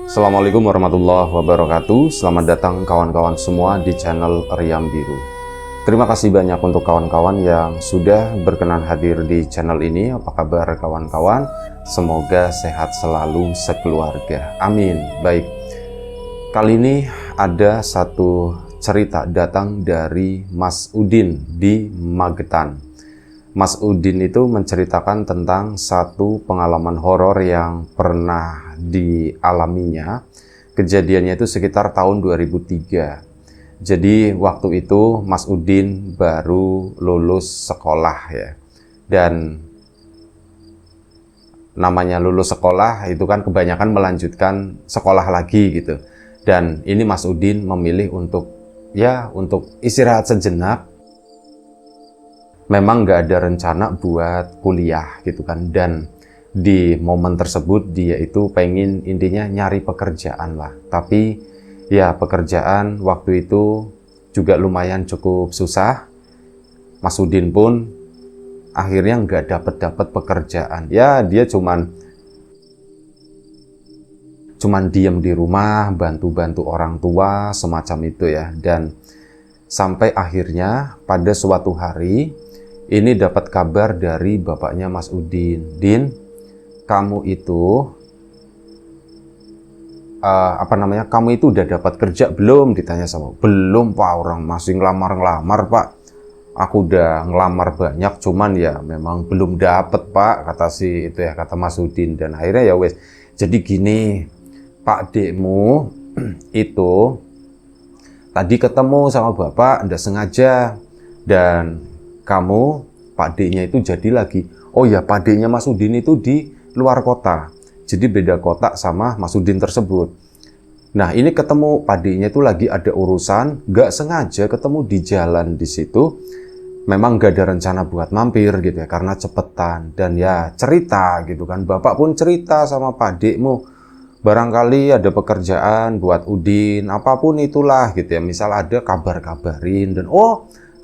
Assalamualaikum warahmatullahi wabarakatuh. Selamat datang kawan-kawan semua di channel Riam Biru. Terima kasih banyak untuk kawan-kawan yang sudah berkenan hadir di channel ini. Apa kabar kawan-kawan? Semoga sehat selalu sekeluarga. Amin. Baik. Kali ini ada satu cerita datang dari Mas Udin di Magetan. Mas Udin itu menceritakan tentang satu pengalaman horor yang pernah dialaminya. Kejadiannya itu sekitar tahun 2003. Jadi waktu itu Mas Udin baru lulus sekolah ya. Dan namanya lulus sekolah itu kan kebanyakan melanjutkan sekolah lagi gitu. Dan ini Mas Udin memilih untuk istirahat sejenak. Memang nggak ada rencana buat kuliah gitu kan, dan di momen tersebut dia itu pengen intinya nyari pekerjaan lah. Tapi ya pekerjaan waktu itu juga lumayan cukup susah. Mas Udin pun akhirnya nggak dapat pekerjaan. Ya dia cuman diem di rumah, bantu-bantu orang tua semacam itu ya. Dan sampai akhirnya pada suatu hari ini dapat kabar dari bapaknya Mas Udin. Din, kamu itu kamu itu udah dapat kerja belum? Ditanya sama. Belum Pak, orang masih ngelamar Pak. Aku udah ngelamar banyak, cuman ya memang belum dapat Pak, kata Mas Udin. Dan akhirnya ya wes. Jadi gini, Pak dekmu itu tadi ketemu sama bapak, ndak sengaja, dan kamu, Pak D-nya itu jadi lagi. Oh ya, Pak D-nya Mas Udin itu di luar kota. Jadi beda kota sama Mas Udin tersebut. Nah, ini ketemu Pak D-nya itu lagi ada urusan, nggak sengaja ketemu di jalan di situ. Memang nggak ada rencana buat mampir gitu ya, karena cepetan. Dan ya cerita gitu kan. Bapak pun cerita sama Pak D-mu. Barangkali ada pekerjaan buat Udin, apapun itulah gitu ya. Misal ada kabar-kabarin dan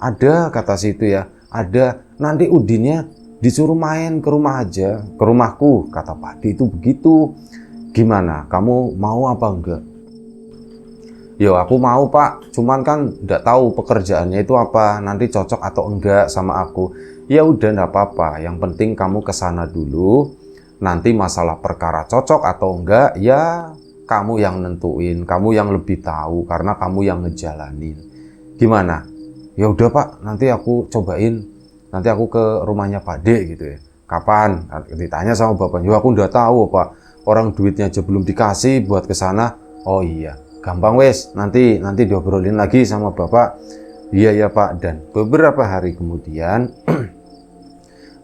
ada kata situ ya. Ada, nanti Udinnya disuruh main ke rumah aja, ke rumahku, kata Pak D itu begitu. Gimana, kamu mau apa enggak? Yo aku mau Pak, cuman kan enggak tahu pekerjaannya itu apa, nanti cocok atau enggak sama aku. Ya udah enggak apa-apa, yang penting kamu kesana dulu, nanti masalah perkara cocok atau enggak, ya kamu yang nentuin, kamu yang lebih tahu, karena kamu yang ngejalanin. Gimana? Ya udah Pak, nanti aku cobain, nanti aku ke rumahnya Pak D gitu ya. Kapan? Ditanya sama bapaknya. Aku udah tahu Pak, orang duitnya aja belum dikasih buat ke sana. Oh iya, gampang wes, nanti diobrolin lagi sama bapak. Iya ya Pak. Dan beberapa hari kemudian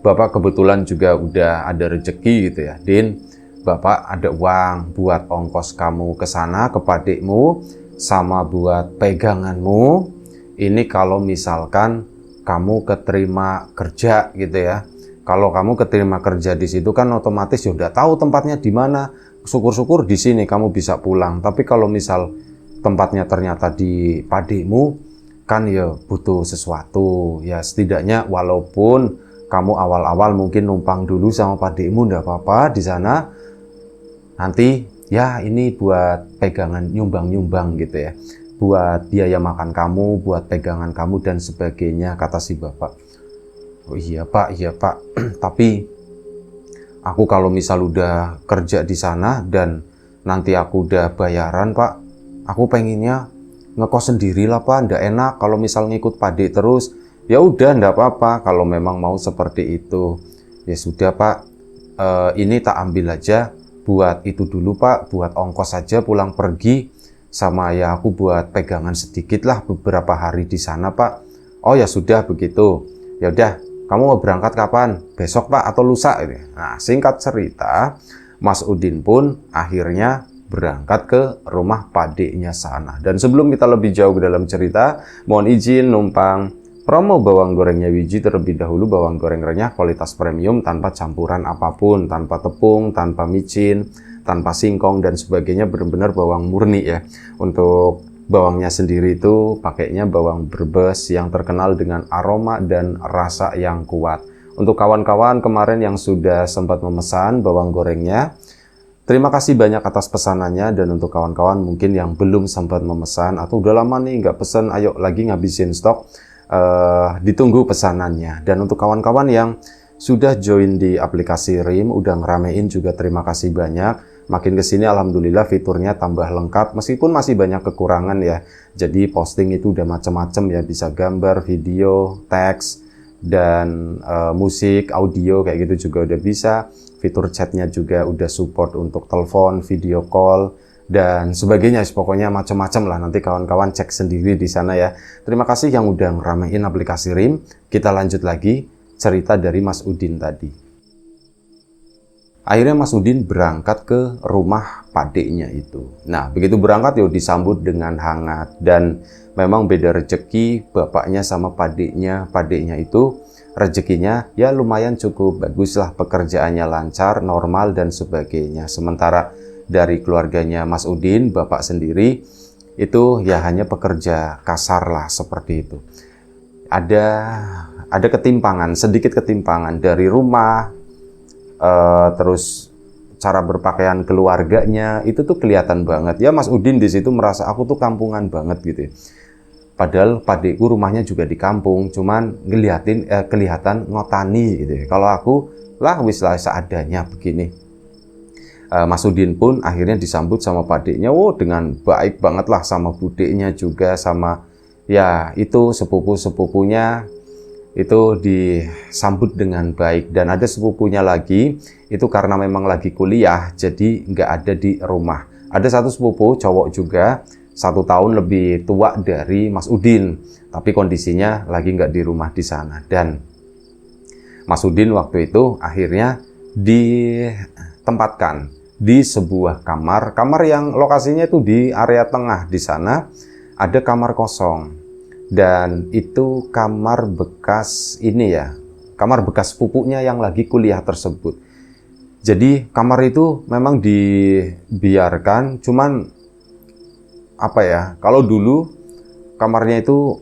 bapak kebetulan juga udah ada rezeki gitu ya. Din, bapak ada uang buat ongkos kamu ke sana ke Pak D-mu sama buat peganganmu. Ini kalau misalkan kamu keterima kerja gitu ya. Kalau kamu keterima kerja di situ kan otomatis ya udah tahu tempatnya di mana. Syukur-syukur di sini kamu bisa pulang. Tapi kalau misal tempatnya ternyata di pademu kan ya butuh sesuatu. Ya setidaknya walaupun kamu awal-awal mungkin numpang dulu sama pademu enggak apa-apa di sana. Nanti ya ini buat pegangan nyumbang-nyumbang gitu ya. Buat biaya makan kamu, buat pegangan kamu dan sebagainya, kata si bapak. Oh iya Pak. Tapi aku kalau misal udah kerja di sana dan nanti aku udah bayaran Pak, aku pengennya ngekos sendiri lah Pak, ndak enak kalau misal ngikut Pak D terus. Ya udah ndak apa-apa kalau memang mau seperti itu. Ya sudah Pak, ini tak ambil aja buat itu dulu Pak, buat ongkos saja pulang pergi. Sama ya aku buat pegangan sedikit lah beberapa hari di sana Pak. Oh ya sudah begitu. Ya udah, kamu mau berangkat kapan? Besok Pak atau lusa ini. Nah, singkat cerita, Mas Udin pun akhirnya berangkat ke rumah Pak D-nya sana. Dan sebelum kita lebih jauh ke dalam cerita, mohon izin numpang promo bawang gorengnya Wiji terlebih dahulu. Bawang goreng renyah kualitas premium tanpa campuran apapun, tanpa tepung, tanpa micin, tanpa singkong dan sebagainya, benar-benar bawang murni ya. Untuk bawangnya sendiri itu pakainya bawang Brebes yang terkenal dengan aroma dan rasa yang kuat. Untuk kawan-kawan kemarin yang sudah sempat memesan bawang gorengnya, Terima kasih banyak atas pesanannya, dan untuk kawan-kawan mungkin yang belum sempat memesan atau udah lama nih nggak pesan, ayo lagi ngabisin stok, ditunggu pesanannya. Dan untuk kawan-kawan yang sudah join di aplikasi RIM, udah ngeramein juga terima kasih banyak. Makin kesini alhamdulillah fiturnya tambah lengkap, meskipun masih banyak kekurangan ya. Jadi posting itu udah macam-macam ya, bisa gambar, video, teks, dan musik, audio kayak gitu juga udah bisa. Fitur chatnya juga udah support untuk telepon, video call, dan sebagainya. Pokoknya macam-macam lah, nanti kawan-kawan cek sendiri di sana ya. Terima kasih yang udah ngeramein aplikasi RIM. Kita lanjut lagi cerita dari Mas Udin tadi. Akhirnya Mas Udin berangkat ke rumah padeknya itu. Nah, begitu berangkat ya disambut dengan hangat, dan memang beda rezeki bapaknya sama padeknya. Padeknya itu rezekinya ya lumayan cukup bagus lah, pekerjaannya lancar, normal, dan sebagainya. Sementara dari keluarganya Mas Udin, bapak sendiri, itu ya hanya pekerja kasar lah, seperti itu. Ada ketimpangan, sedikit ketimpangan dari rumah, terus cara berpakaian keluarganya, itu tuh kelihatan banget. Ya Mas Udin di situ merasa aku tuh kampungan banget gitu ya. Padahal padekku rumahnya juga di kampung, cuman kelihatan ngotani gitu ya. Kalau aku lah wis lah seadanya begini. Mas Udin pun akhirnya disambut sama padeknya, dengan baik banget lah, sama budeknya juga, sama ya itu sepupu-sepupunya itu disambut dengan baik. Dan ada sepupunya lagi, itu karena memang lagi kuliah, jadi nggak ada di rumah. Ada satu sepupu cowok juga, 1 tahun lebih tua dari Mas Udin, tapi kondisinya lagi nggak di rumah di sana. Dan Mas Udin waktu itu akhirnya ditempatkan di sebuah kamar yang lokasinya itu di area tengah. Di sana ada kamar kosong, dan itu kamar bekas ini ya, kamar bekas pupunya yang lagi kuliah tersebut. Jadi kamar itu memang dibiarkan, cuman apa ya, kalau dulu kamarnya itu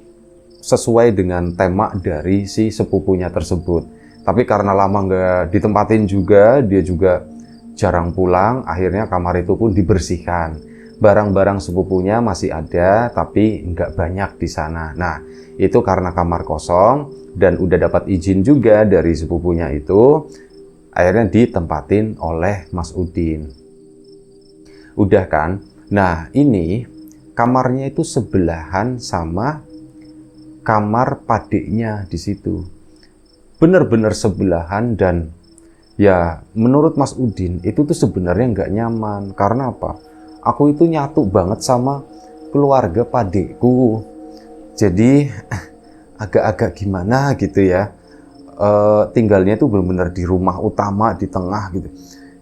sesuai dengan tema dari si sepupunya tersebut. Tapi karena lama nggak ditempatin juga, dia juga jarang pulang, akhirnya kamar itu pun dibersihkan. Barang-barang sepupunya masih ada, tapi nggak banyak di sana. Nah, itu karena kamar kosong dan udah dapat izin juga dari sepupunya itu, akhirnya ditempatin oleh Mas Udin. Udah kan? Nah, ini kamarnya itu sebelahan sama kamar padeknya di situ. Bener-bener sebelahan, dan ya menurut Mas Udin itu tuh sebenarnya nggak nyaman. Karena apa? Aku itu nyatu banget sama keluarga padekku. Jadi agak-agak gimana gitu ya. Tinggalnya itu benar-benar di rumah utama di tengah gitu.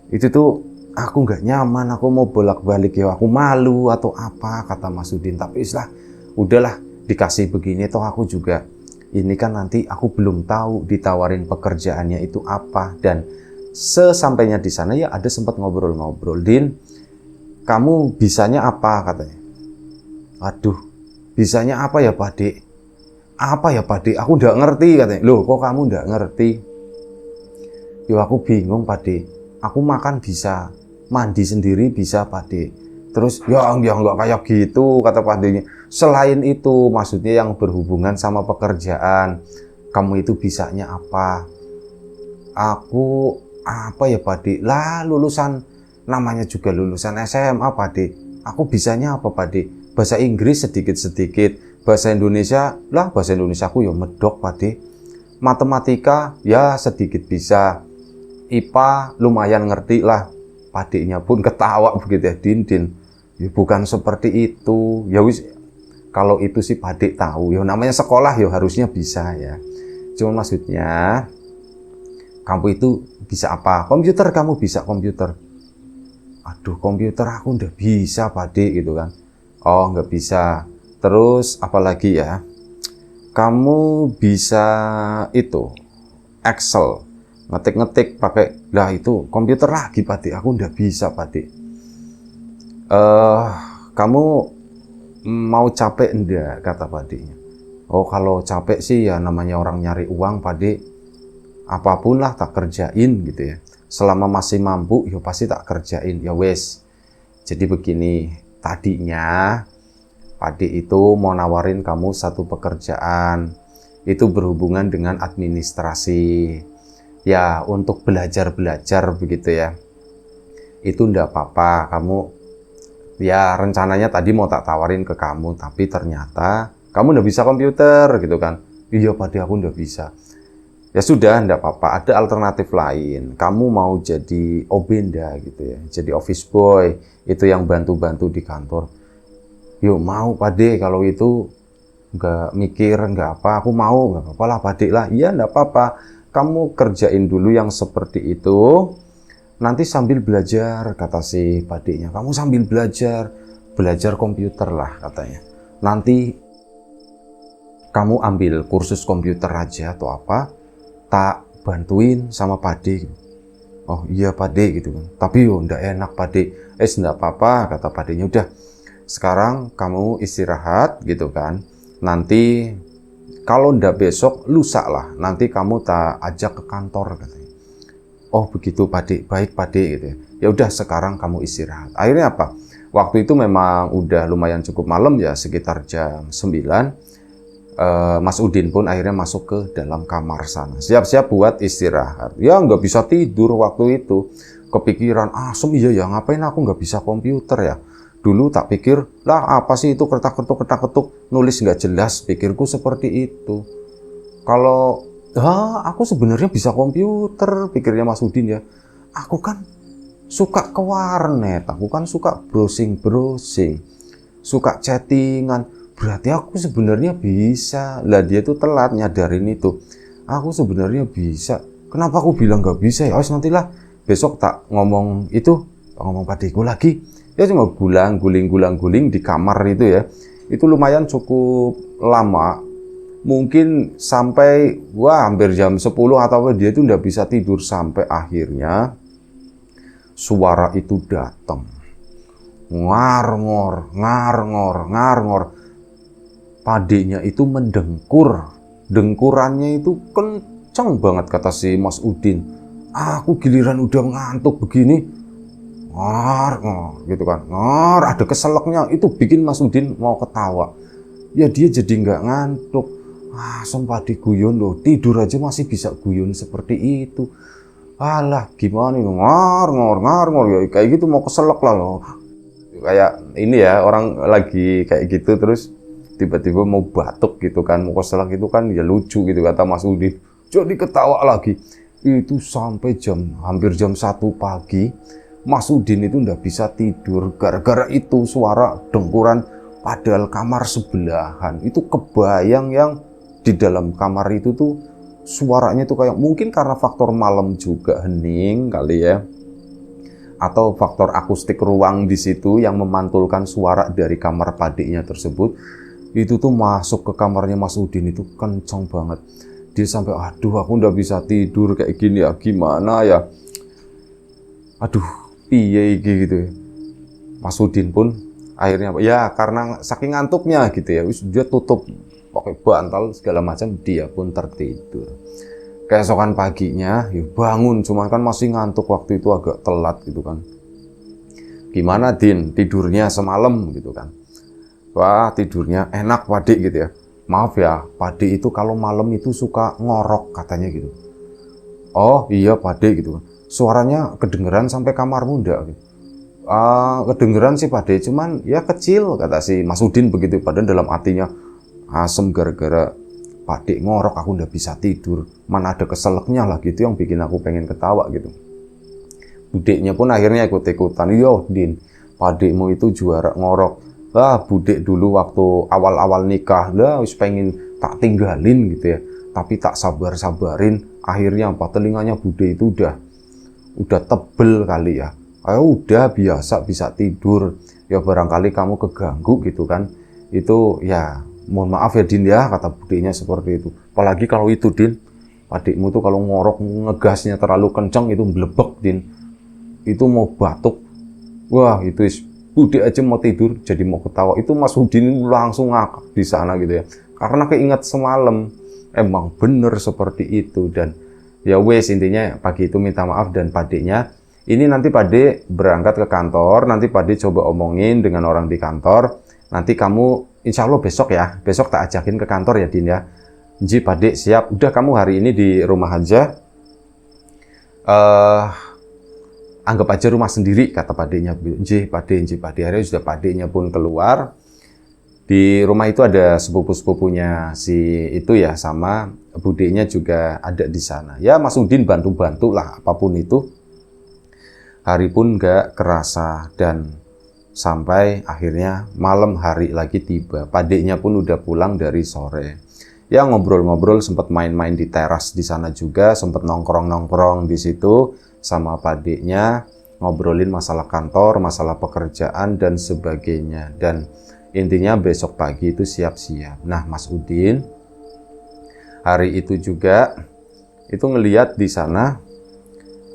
Itu tuh aku nggak nyaman, aku mau bolak-balik ya, aku malu atau apa, kata Mas Udin. Tapi udahlah, dikasih begini toh aku juga ini kan nanti aku belum tahu ditawarin pekerjaannya itu apa. Dan sesampainya di sana ya ada sempat ngobrol-ngobrol, Din, kamu bisanya apa, katanya. Aduh, bisanya apa ya Pak Dek? Apa ya Pak Dek? Aku nggak ngerti, katanya. Loh, kok kamu nggak ngerti? Yo aku bingung Pak Dek. Aku makan bisa, mandi sendiri bisa Pak Dek. Terus ya nggak kayak gitu, kata Pak Deknya. Selain itu, maksudnya yang berhubungan sama pekerjaan, kamu itu bisanya apa? Aku apa ya Pak Dek? Lah lulusan, namanya juga lulusan SMA Pak Dek. Aku bisanya apa Pak Dek? Bahasa Inggris sedikit-sedikit, bahasa Indonesia lah, bahasa Indonesia aku ya medok Pak Dek. Matematika ya sedikit bisa, IPA lumayan ngerti lah. Padeknya pun ketawa begitu ya, Din, ya bukan seperti itu. Ya wis, kalau itu sih Padek tahu, ya namanya sekolah ya harusnya bisa ya. Cuma maksudnya, kamu itu bisa apa? Komputer, kamu bisa komputer. Aduh, komputer aku nggak bisa Padek gitu kan. Oh, nggak bisa. Terus apalagi ya? Kamu bisa itu Excel, ngetik-ngetik pakai, lah itu komputer lagi Pak Dik, aku nggak bisa Pak Dik. Kamu mau capek enggak, kata Pak Diknya. Oh kalau capek sih ya namanya orang nyari uang Pak Dik, apapun lah tak kerjain gitu ya. selama masih mampu ya pasti tak kerjain. Ya wes. Jadi begini, tadinya Pak D itu mau nawarin kamu satu pekerjaan. Itu berhubungan dengan administrasi. Ya, untuk belajar-belajar begitu ya. Itu enggak apa-apa, kamu ya rencananya tadi mau tak tawarin ke kamu, tapi ternyata kamu enggak bisa komputer gitu kan. Iya Pak D, aku enggak bisa. Ya sudah, enggak apa-apa, ada alternatif lain. Kamu mau jadi obenda gitu ya, jadi office boy, itu yang bantu-bantu di kantor. Yuk mau Pak D, kalau itu nggak mikir, nggak apa, aku mau, nggak apa-apa lah Pak D lah. Iya nggak apa-apa, kamu kerjain dulu yang seperti itu, nanti sambil belajar, kata si Pak D-nya. Kamu sambil belajar, belajar komputer lah katanya. Nanti kamu ambil kursus komputer aja atau apa, tak bantuin sama Pak D. Oh iya Pak D gitu kan. Tapi yo ndak enak Pak D. Ndak apa-apa kata Pak D-nya. Udah, sekarang kamu istirahat gitu kan. Nanti kalau ndak besok lusa lah. Nanti kamu tak ajak ke kantor katanya. Oh begitu Pak D. Baik Pak D gitu ya. Ya udah sekarang kamu istirahat. Akhirnya apa? Waktu itu memang udah lumayan cukup malam ya, sekitar jam 9. Mas Udin pun akhirnya masuk ke dalam kamar sana. Siap-siap buat istirahat. Ya nggak bisa tidur waktu itu. Kepikiran, asem iya ya ngapain aku nggak bisa komputer ya. Dulu tak pikir, lah apa sih itu ketak-ketuk, nulis nggak jelas. Pikirku seperti itu. Kalau, aku sebenarnya bisa komputer, pikirnya Mas Udin ya. Aku kan suka ke warnet, aku kan suka browsing, suka chattingan. Berarti aku sebenarnya bisa. Lah dia tuh telat nyadarin itu. Aku sebenarnya bisa. Kenapa aku bilang nggak bisa ya? Nantilah besok tak ngomong itu, tak ngomong padaku lagi. Ya cuma guling di kamar itu ya. Itu lumayan cukup lama. Mungkin sampai hampir jam 10 atau apa, dia tuh nggak bisa tidur sampai akhirnya suara itu datang. Ngar-ngor. Padenya itu mendengkur. Dengkurannya itu kenceng banget kata si Mas Udin. Aku giliran udah ngantuk begini, ngor gitu kan. Ngor, ada keselaknya. Itu bikin Mas Udin mau ketawa. Ya dia jadi nggak ngantuk. Sumpah guyon loh. Tidur aja masih bisa guyon seperti itu. Alah gimana ini, ngor ya kayak gitu mau keselak lah loh. Kayak ini ya, orang lagi kayak gitu terus tiba-tiba mau batuk gitu kan, mau keselak gitu kan, ya lucu gitu kata Mas Udin. Jadi ketawa lagi. Itu sampai hampir jam 1 pagi, Mas Udin itu ndak bisa tidur gara-gara itu suara dengkuran, padahal kamar sebelahan. Itu kebayang yang di dalam kamar itu tuh suaranya tuh kayak, mungkin karena faktor malam juga hening kali ya. Atau faktor akustik ruang di situ yang memantulkan suara dari kamar padiknya tersebut. Itu tuh masuk ke kamarnya Mas Udin itu kencang banget. Dia sampai, aduh aku ndak bisa tidur kayak gini ya, gimana ya. Aduh, piye gitu ya. Mas Udin pun akhirnya, ya karena saking ngantuknya gitu ya, dia tutup pakai bantal segala macam, dia pun tertidur. Keesokan paginya, ya bangun, cuma kan masih ngantuk waktu itu agak telat gitu kan. Gimana Din, tidurnya semalam gitu kan. Wah tidurnya enak Pak D gitu ya. Maaf ya, Pak D itu kalau malam itu suka ngorok katanya gitu. Oh iya Pak D gitu. Suaranya kedengeran sampai kamarmu enggak gitu. Kedengeran sih Pak D, cuman ya kecil kata si Mas Udin begitu. Padahal dalam hatinya asem gara-gara Pak D ngorok aku ndak bisa tidur. Mana ada keselaknya lah gitu yang bikin aku pengen ketawa gitu. Budeknya pun akhirnya ikut-ikutan. Yo Din, Pak D-mu itu juara ngorok. Budek dulu waktu awal-awal nikah, wis pengen tak tinggalin gitu ya. Tapi tak sabar-sabarin, akhirnya apa? Telinganya Bude itu udah tebel kali ya. Udah biasa bisa tidur. Ya barangkali kamu keganggu gitu kan. Itu ya mohon maaf ya Din ya, kata budenya seperti itu. Apalagi kalau itu Din, adikmu tuh kalau ngorok ngegasnya terlalu kenceng itu blebek Din. Itu mau batuk. Wah itu Bude aja mau tidur jadi mau ketawa. Itu Mas Udin langsung ngakak di sana gitu ya. Karena keingat semalam emang bener seperti itu. Dan Ya wes, intinya pagi itu minta maaf dan Padenya ini nanti Pade berangkat ke kantor, nanti Pade coba omongin dengan orang di kantor. Nanti kamu insya Allah besok ya, besok tak ajakin ke kantor ya Din ya. Ji Pade siap, udah kamu hari ini di rumah aja. Anggap aja rumah sendiri, kata Padenya. Ji Pade, akhirnya sudah Padenya pun keluar. Di rumah itu ada sepupu-sepupunya si itu ya, sama budenya juga ada di sana. Ya Mas Udin bantu-bantu lah apapun itu. Hari pun gak kerasa dan sampai akhirnya malam hari lagi tiba. Padenya pun udah pulang dari sore. Ya ngobrol-ngobrol, sempat main-main di teras di sana juga, sempat nongkrong-nongkrong di situ sama padenya, ngobrolin masalah kantor, masalah pekerjaan dan sebagainya. Dan intinya besok pagi itu siap-siap. Nah, Mas Udin hari itu juga itu ngelihat di sana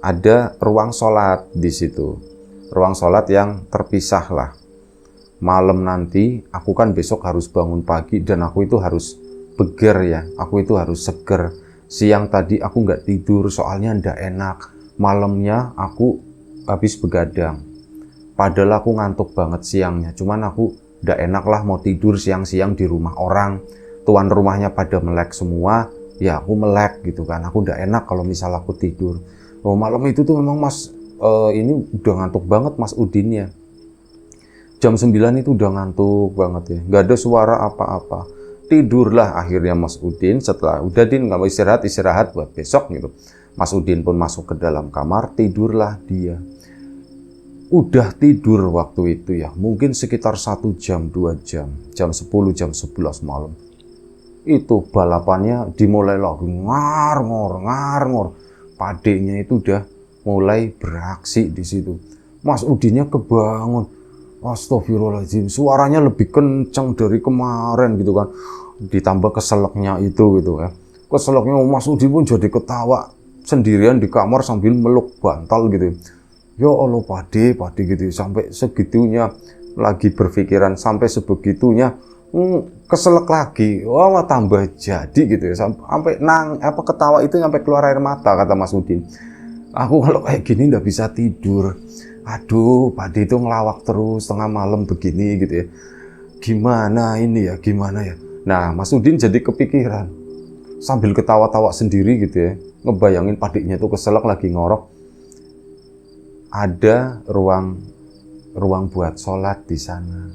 ada ruang sholat di situ. Ruang sholat yang terpisah lah. Malam nanti aku kan besok harus bangun pagi dan aku itu harus beger ya. Aku itu harus seger. Siang tadi aku nggak tidur soalnya ndak enak. Malamnya aku habis begadang. Padahal aku ngantuk banget siangnya. Cuman aku ndak enak lah mau tidur siang-siang di rumah orang. Tuan rumahnya pada melek semua. Ya aku melek gitu kan. Aku ndak enak kalau misal aku tidur. Oh malam itu tuh memang Mas ini udah ngantuk banget Mas Udinnya. Jam 9 itu udah ngantuk banget ya. Nggak ada suara apa-apa. Tidurlah akhirnya Mas Udin setelah udah Din nggak mau istirahat buat besok gitu. Mas Udin pun masuk ke dalam kamar, tidurlah dia. Udah tidur waktu itu ya, mungkin sekitar 1 jam, 2 jam, jam 10, jam 11 malam. Itu balapannya dimulai lagi ngar-ngor. Padenya itu udah mulai beraksi di situ. Mas Udinnya kebangun. Astagfirullahaladzim, suaranya lebih kencang dari kemarin gitu kan. Ditambah keselaknya itu gitu ya. Keselaknya Mas Udin pun jadi ketawa sendirian di kamar sambil meluk bantal gitu. Ya Allah Pade gitu. Sampai segitunya lagi berpikiran, sampai sebegitunya keselak lagi. Wah tambah jadi gitu ya. Sampai ketawa itu sampai keluar air mata, kata Mas Udin. Aku kalau kayak gini nggak bisa tidur. Aduh, Pade itu ngelawak terus tengah malam begini gitu ya. Gimana ini ya, gimana ya. Nah, Mas Udin jadi kepikiran. Sambil ketawa-tawa sendiri gitu ya. Ngebayangin Padenya itu keselak lagi ngorok. Ada ruang buat sholat di sana.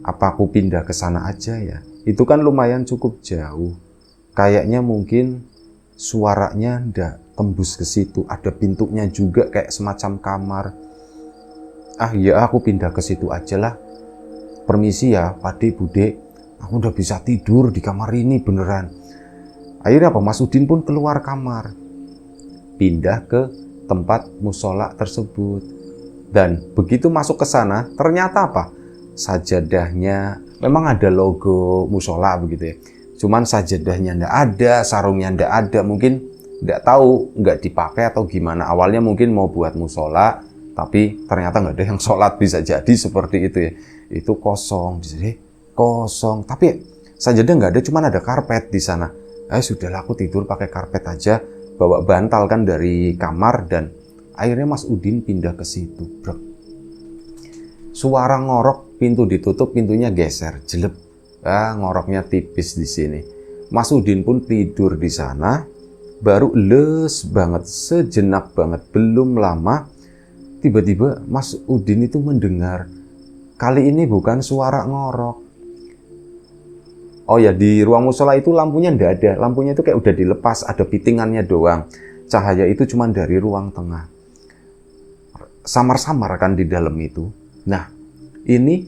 Apa aku pindah ke sana aja ya? Itu kan lumayan cukup jauh. Kayaknya mungkin suaranya ndak tembus ke situ. Ada pintunya juga kayak semacam kamar. Ah ya aku pindah ke situ aja lah. Permisi ya Pade Bude, aku udah bisa tidur di kamar ini beneran. Akhirnya apa? Mas Udin pun keluar kamar, pindah ke tempat musola tersebut. Dan begitu masuk ke sana, ternyata apa? Sajadahnya memang ada logo musola begitu ya. Cuman sajadahnya ndak ada, sarungnya ndak ada, mungkin ndak tahu nggak dipakai atau gimana. Awalnya mungkin mau buat musola, tapi ternyata nggak ada yang sholat, bisa jadi seperti itu ya. Itu kosong, jadi kosong. Tapi sajadah nggak ada, cuman ada karpet di sana. Sudahlah aku tidur pakai karpet aja, bawa bantal kan dari kamar dan akhirnya Mas Udin pindah ke situ. Bro. Suara ngorok, pintu ditutup, pintunya geser, jelek. Ngoroknya tipis di sini. Mas Udin pun tidur di sana, baru les banget, sejenak banget, belum lama. Tiba-tiba Mas Udin itu mendengar, kali ini bukan suara ngorok. Oh ya, di ruang musola itu lampunya ndak ada. Lampunya itu kayak udah dilepas, ada pitingannya doang. Cahaya itu cuma dari ruang tengah. Samar-samar kan di dalam itu. Nah, ini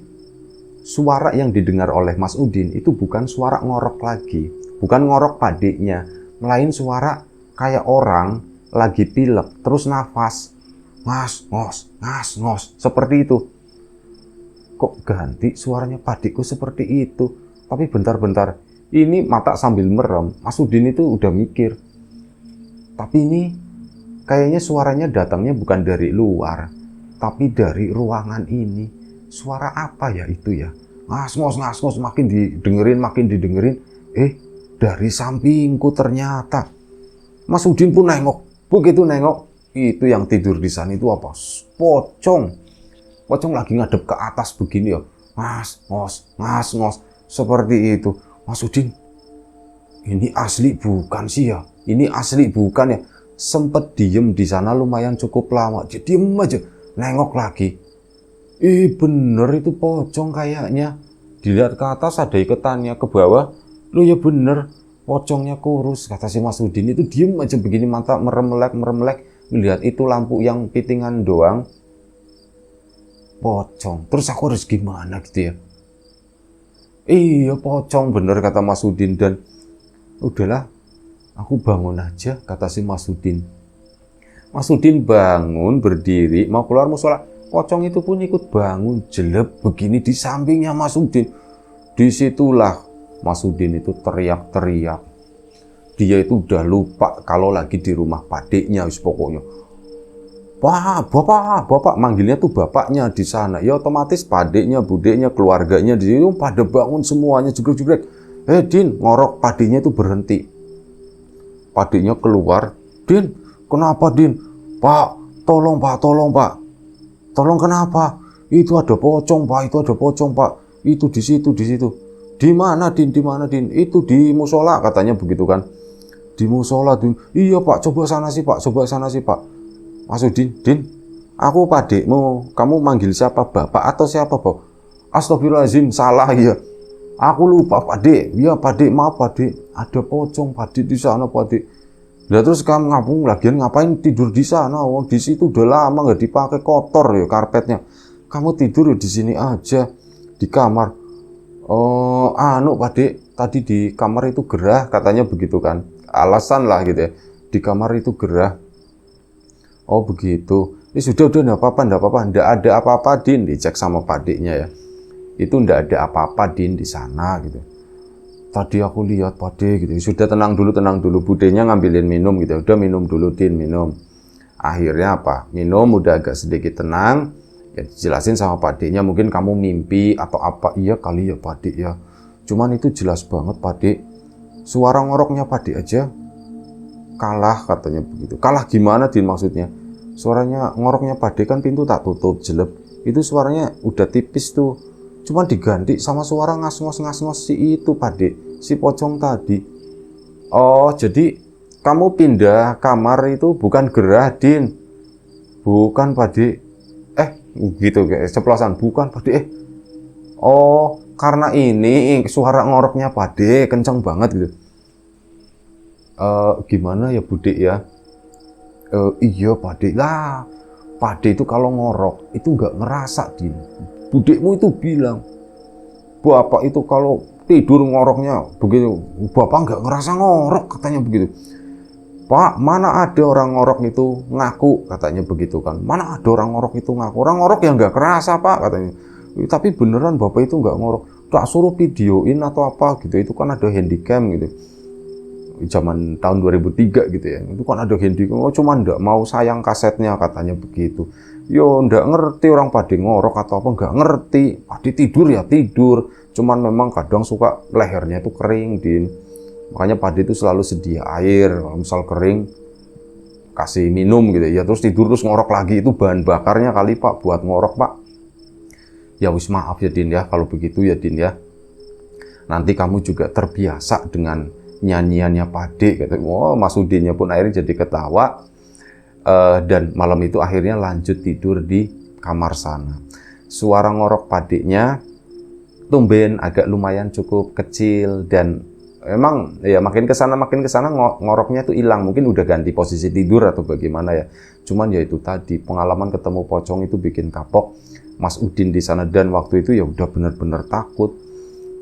suara yang didengar oleh Mas Udin itu bukan suara ngorok lagi. Bukan ngorok padenya. Melain suara kayak orang lagi pilek, terus nafas. Ngos. Seperti itu. Kok ganti suaranya Padeku seperti itu? Tapi bentar-bentar, ini mata sambil merem, Mas Udin itu udah mikir. Tapi ini kayaknya suaranya datangnya bukan dari luar, tapi dari ruangan ini. Suara apa ya itu ya? Ngos, makin didengerin. Dari sampingku ternyata. Mas Udin pun nengok. Begitu nengok, itu yang tidur di sana itu apa? Pocong. Pocong lagi ngadep ke atas begini ya. Ngas, ngos. Seperti itu. Mas Udin, ini asli bukan sih ya? Ini asli bukan ya? Sempet diem di sana lumayan cukup lama. Dia diem aja, nengok lagi. Bener itu pocong kayaknya. Dilihat ke atas ada iketannya, ke bawah. Loh ya bener, pocongnya kurus. Kata si Mas Udin itu diem aja begini, mata meremelek. Ngelihat itu lampu yang pitingan doang. Pocong. Terus aku harus gimana gitu ya? Iya pocong bener kata Mas Udin. Dan udahlah, aku bangun aja kata si Mas Udin. Mas Udin bangun berdiri mau keluar musola. Pocong itu pun ikut bangun jelek begini di sampingnya Mas Udin. Disitulah Mas Udin itu teriak-teriak. Dia itu udah lupa kalau lagi di rumah padiknya pokoknya. Bapak, manggilnya tuh bapaknya di sana. Ya otomatis padiknya, budeknya, keluarganya di situ pada bangun semuanya jegrek-jegrek. Din, ngorok padiknya itu berhenti. Padiknya keluar. Din, kenapa Din? Pak, tolong Pak. Tolong kenapa? Itu ada pocong Pak, Itu di situ. Di mana Din? Itu di musola katanya begitu kan. Di musola Din. Iya Pak, coba sana sih Pak. Mas Udin, Din, aku padikmu. Kamu manggil siapa? Bapak atau siapa, Pak? Astagfirullahaladzim, salah ya. Aku lupa, Pak. Ya, Pak, maaf, Pak. Ada pocong, Pak, di sana, Pak. Nah, terus kamu ngapain tidur di sana? Oh, di situ udah lama nggak dipakai, kotor ya karpetnya. Kamu tidur di sini aja di kamar. Oh, Pak, tadi di kamar itu gerah katanya begitu kan. Alasan lah gitu ya. Di kamar itu gerah. Oh begitu. Ini sudah enggak apa-apa. Enggak ada apa-apa Din, dicek sama padiknya ya. Itu enggak ada apa-apa Din di sana gitu. Tadi aku lihat Pade gitu. Sudah tenang dulu. Budenya ngambilin minum gitu. Udah minum dulu Din, minum. Akhirnya apa? Minum udah agak sedikit tenang. Ya dijelasin sama padiknya, mungkin kamu mimpi atau apa. Iya kali ya Padik ya. Cuman itu jelas banget Padik. Suara ngoroknya Padik aja kalah katanya begitu. Kalah gimana Din maksudnya? Suaranya ngoroknya Padik kan pintu tak tutup jelek. Itu suaranya udah tipis tuh. Cuman diganti sama suara ngas-ngos si itu Padik, si pocong tadi. Oh, jadi kamu pindah kamar itu bukan gerah, Din. Bukan, Padik. Gitu kayak ceplosan, bukan, Padik. Oh, karena ini suara ngoroknya Padik kencang banget gitu. Gimana ya, Budik ya? Iya, Padik lah. Padik itu kalau ngorok itu nggak ngerasa, Din. Budekmu itu bilang, Bapak itu kalau tidur ngoroknya begitu, Bapak nggak ngerasa ngorok katanya begitu. Pak, mana ada orang ngorok itu ngaku katanya begitu kan. Mana ada orang ngorok itu ngaku. Orang ngorok yang nggak kerasa Pak katanya. Tapi beneran Bapak itu nggak ngorok. Tak suruh videoin atau apa gitu. Itu kan ada handycam gitu. Zaman tahun 2003 gitu ya. Itu kan ada handycam. Oh cuman nggak mau sayang kasetnya katanya begitu. Yo nggak ngerti orang Padik ngorok atau apa, nggak ngerti. Padik tidur ya tidur. Cuman memang kadang suka lehernya itu kering, Din. Makanya Padik itu selalu sedia air. Kalau misal kering, kasih minum gitu ya. Terus tidur terus ngorok lagi. Itu bahan bakarnya kali Pak buat ngorok Pak. Ya wis maaf ya Din ya. Kalau begitu ya Din ya. Nanti kamu juga terbiasa dengan nyanyiannya Padik. Oh, Mas Udinnya pun akhirnya jadi ketawa. Dan malam itu akhirnya lanjut tidur di kamar sana. Suara ngorok Padiknya tumben agak lumayan cukup kecil dan emang ya makin kesana ngoroknya tuh hilang. Mungkin udah ganti posisi tidur atau bagaimana ya. Cuman ya itu tadi pengalaman ketemu pocong itu bikin kapok Mas Udin di sana dan waktu itu ya udah bener-bener takut.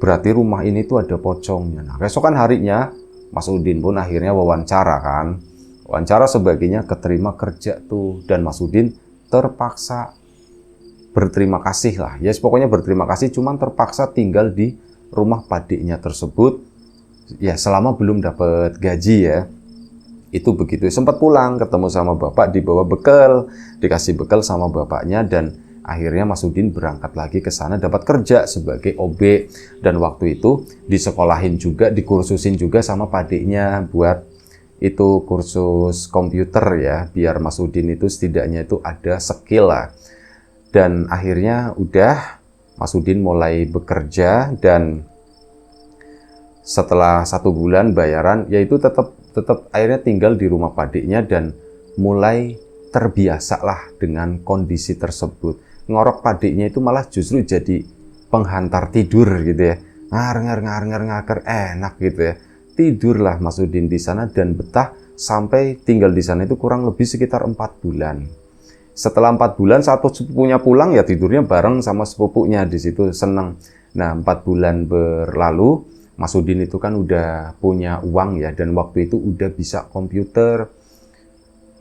Berarti rumah ini tuh ada pocongnya. Nah keesokan harinya Mas Udin pun akhirnya wawancara kan. Wawancara sebagainya keterima kerja tuh dan Mas Udin terpaksa berterima kasih lah. Ya pokoknya berterima kasih cuman terpaksa tinggal di rumah Padiknya tersebut ya selama belum dapat gaji ya. Itu begitu. Sempat pulang ketemu sama bapak dibawa bekal, dikasih bekal sama bapaknya dan akhirnya Mas Udin berangkat lagi ke sana dapat kerja sebagai OB dan waktu itu disekolahin juga, dikursusin juga sama Padiknya buat itu kursus komputer ya, biar Mas Udin itu setidaknya itu ada skill lah. Dan akhirnya udah Mas Udin mulai bekerja, dan setelah 1 bulan bayaran, yaitu tetap akhirnya tinggal di rumah padiknya dan mulai terbiasa lah dengan kondisi tersebut. Ngorok padiknya itu malah justru jadi penghantar tidur gitu ya. Ngar, enak gitu ya. Tidurlah Mas Udin di sana dan betah sampai tinggal di sana itu kurang lebih sekitar 4 bulan. Setelah 4 bulan, saat sepupunya pulang ya tidurnya bareng sama sepupunya di situ, seneng. Nah, 4 bulan berlalu, Mas Udin itu kan udah punya uang ya, dan waktu itu udah bisa komputer.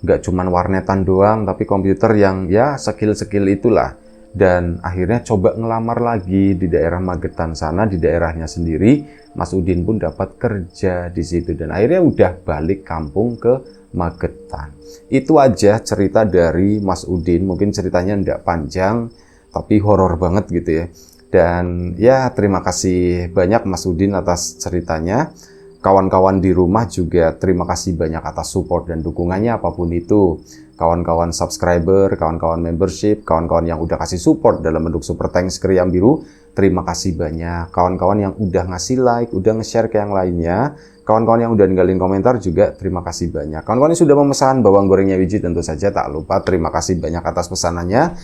Nggak cuman warnetan doang, tapi komputer yang ya skill-skill itulah. Dan akhirnya coba ngelamar lagi di daerah Magetan sana, di daerahnya sendiri. Mas Udin pun dapat kerja di situ, dan akhirnya udah balik kampung ke Magetan. Itu aja cerita dari Mas Udin. Mungkin ceritanya nggak panjang, tapi horor banget gitu ya. Dan ya, terima kasih banyak Mas Udin atas ceritanya. Kawan-kawan di rumah juga terima kasih banyak atas support dan dukungannya apapun itu. Kawan-kawan subscriber, kawan-kawan membership, kawan-kawan yang udah kasih support dalam bentuk super thanks ke Riam Biru, terima kasih banyak. Kawan-kawan yang udah ngasih like, udah nge-share ke yang lainnya, kawan-kawan yang udah ninggalin komentar juga terima kasih banyak. Kawan-kawan yang sudah memesan bawang gorengnya Wiji tentu saja tak lupa terima kasih banyak atas pesanannya.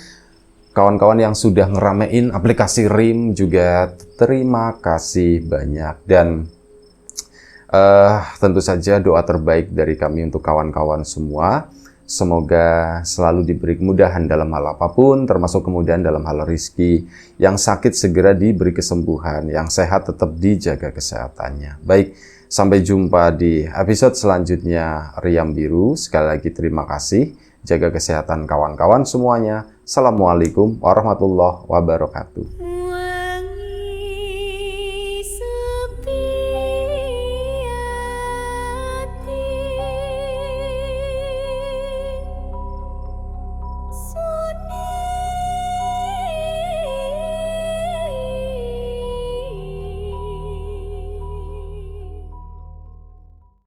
Kawan-kawan yang sudah ngeramein aplikasi RIM juga terima kasih banyak. Dan tentu saja doa terbaik dari kami untuk kawan-kawan semua. Semoga selalu diberi kemudahan dalam hal apapun, termasuk kemudahan dalam hal rezeki. Yang sakit segera diberi kesembuhan, yang sehat tetap dijaga kesehatannya. Baik, sampai jumpa di episode selanjutnya Riam Biru. Sekali lagi terima kasih. Jaga kesehatan kawan-kawan semuanya. Assalamualaikum warahmatullahi wabarakatuh.